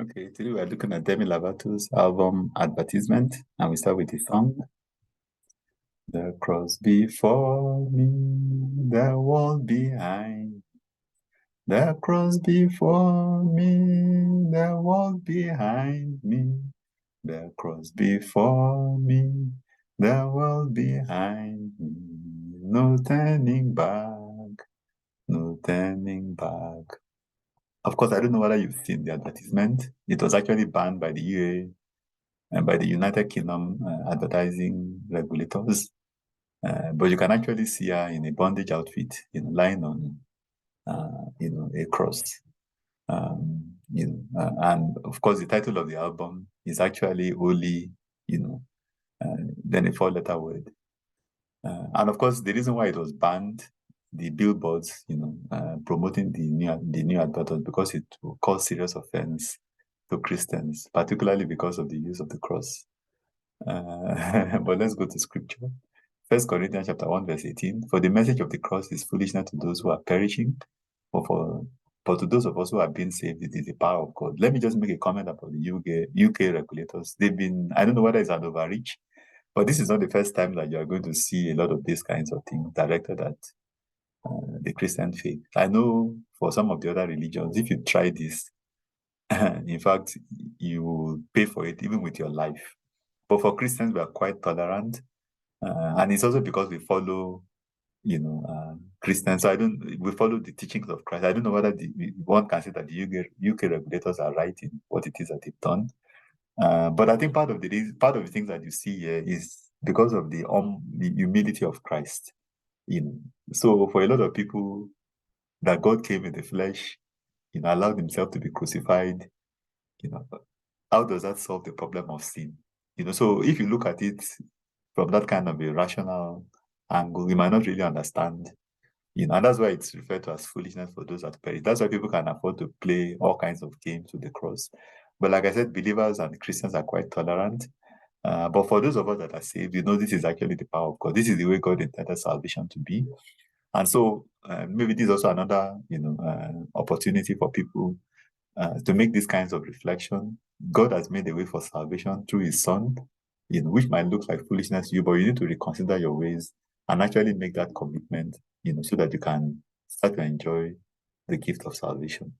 Okay, today we're looking at Demi Lovato's album Advertisement, and we start with the song. The cross before me, the world behind. The cross before me, the world behind me. The cross before me, the world behind me. No turning back, no turning back. Of course, I don't know whether you've seen the advertisement. It was actually banned by the UA and by the United Kingdom advertising regulators. But you can actually see her in a bondage outfit, lying on, a cross. And of course, the title of the album is actually Holy, then a four-letter word. And of course, the reason why it was banned, the billboards, promoting the new advert was because it will cause serious offense to Christians, particularly because of the use of the cross. But let's go to scripture. 1 Corinthians chapter 1, verse 18. For the message of the cross is foolishness to those who are perishing, but to those of us who are being saved, it is the power of God. Let me just make a comment about the UK regulators. I don't know whether it's an overreach, but this is not the first time that you are going to see a lot of these kinds of things directed at the Christian faith. I know for some of the other religions, if you try this, in fact, you will pay for it even with your life. But for Christians, we are quite tolerant. And it's also because we follow, Christians. So we follow the teachings of Christ. I don't know whether one can say that the UK regulators are right in what it is that they've done. But I think part of the things that you see here is because of the humility of Christ. So for a lot of people, that God came in the flesh, allowed himself to be crucified, how does that solve the problem of sin? So if you look at it from that kind of a rational angle, you might not really understand, and that's why it's referred to as foolishness for those that perish. That's why people can afford to play all kinds of games with the cross. But like I said, believers and Christians are quite tolerant. But for those of us that are saved, this is actually the power of God. This is the way God intended salvation to be. And so maybe this is also another, opportunity for people to make these kinds of reflection. God has made a way for salvation through his son, which might look like foolishness to you, but you need to reconsider your ways and actually make that commitment, so that you can start to enjoy the gift of salvation.